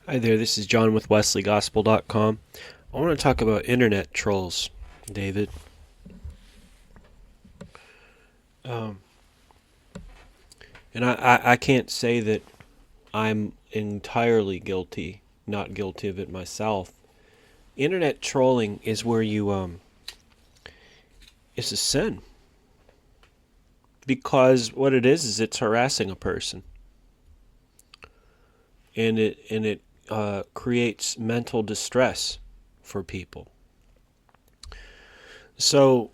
Hi there, this is John with WesleyGospel.com. I want to talk about internet trolls, David. Um, and I can't say that I'm entirely not guilty of it myself. Internet trolling is where it's a sin. Because what it is it's harassing a person. And it creates mental distress for people. So,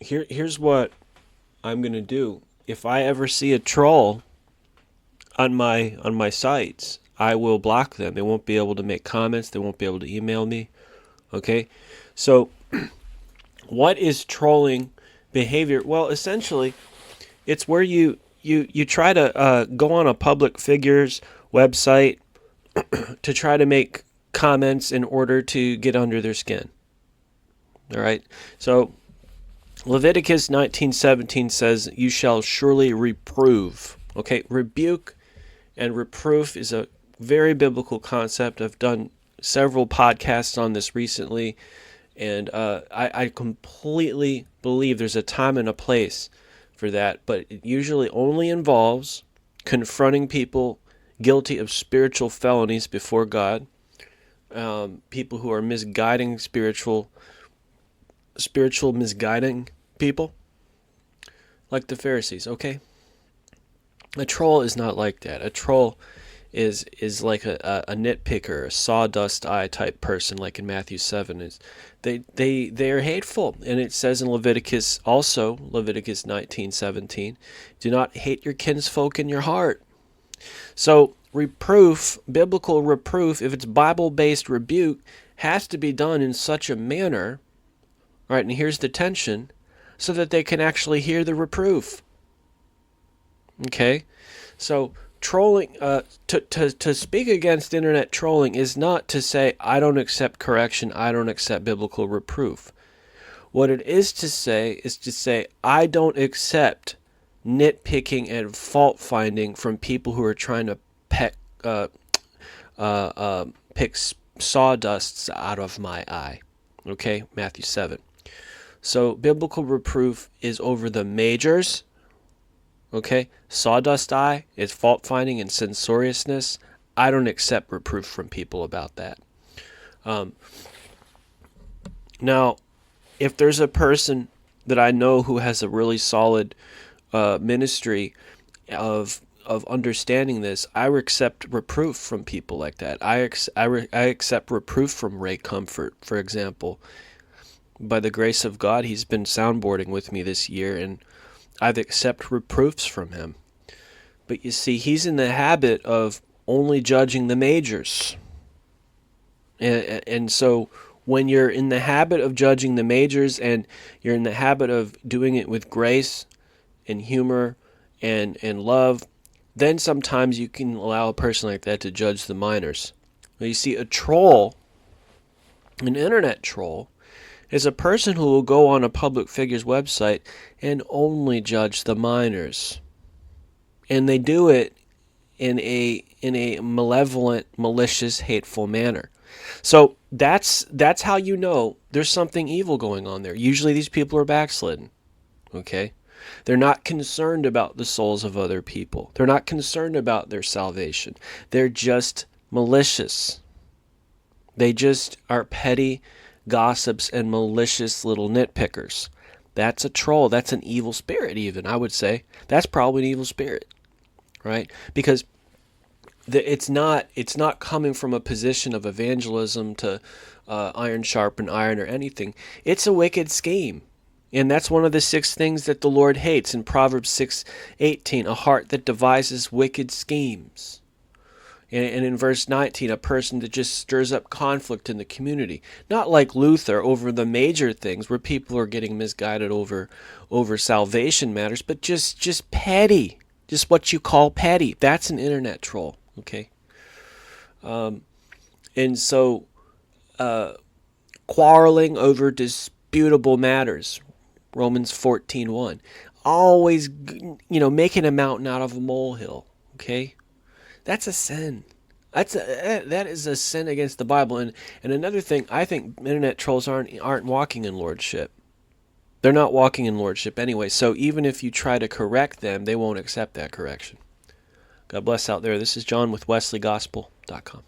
here's what I'm gonna do. If I ever see a troll on my sites, I will block them. They won't be able to make comments. They won't be able to email me. Okay, so what is trolling behavior? Well, essentially, it's where you try to go on a public figure's website to try to make comments in order to get under their skin. All right, so Leviticus 19:17 says, "You shall surely reprove." Okay, rebuke and reproof is a very biblical concept. I've done several podcasts on this recently, and I completely believe there's a time and a place for that, but it usually only involves confronting people guilty of spiritual felonies before God, people who are spiritual misguiding people, like the Pharisees. Okay, a troll is not like that. A troll is like a nitpicker, a sawdust eye type person, like in Matthew 7. Is they are hateful, and it says in Leviticus 19:17, do not hate your kinsfolk in your heart. So reproof, biblical reproof, if it's Bible-based rebuke, has to be done in such a manner, right? And here's the tension, so that they can actually hear the reproof. Okay, so trolling, to speak against internet trolling is not to say I don't accept correction, I don't accept biblical reproof. What it is to say I don't accept nitpicking and fault finding from people who are trying to pick sawdusts out of my eye. Okay, Matthew 7. So biblical reproof is over the majors. Okay, sawdust eye is fault finding and censoriousness. I don't accept reproof from people about that. Now, if there's a person that I know who has a really solid ministry of understanding this, I accept reproof from people like that. I accept reproof from Ray Comfort, for example. By the grace of God, he's been soundboarding with me this year, and I've accepted reproofs from him. But you see, he's in the habit of only judging the majors. And so when you're in the habit of judging the majors and you're in the habit of doing it with grace and humor and love, then sometimes you can allow a person like that to judge the minors. Well, you see, a troll, an internet troll, is a person who will go on a public figure's website and only judge the minors. And they do it in a malevolent, malicious, hateful manner. So that's how you know there's something evil going on there. Usually these people are backslidden. Okay? They're not concerned about the souls of other people. They're not concerned about their salvation. They're just malicious. They just are petty gossips and malicious little nitpickers. That's a troll. That's an evil spirit, even, I would say. That's probably an evil spirit, right? Because it's not coming from a position of evangelism to iron sharpen iron or anything. It's a wicked scheme. And that's one of the 6 things that the Lord hates in Proverbs 6:18, a heart that devises wicked schemes. And in verse 19, a person that just stirs up conflict in the community. Not like Luther over the major things where people are getting misguided over salvation matters, but just petty. Just what you call petty. That's an internet troll, okay? And so quarreling over disputable matters, Romans 14:1. Always, making a mountain out of a molehill, okay? That's a sin. That is a sin against the Bible. And another thing, I think internet trolls aren't walking in lordship. They're not walking in lordship anyway. So even if you try to correct them, they won't accept that correction. God bless out there. This is John with WesleyGospel.com.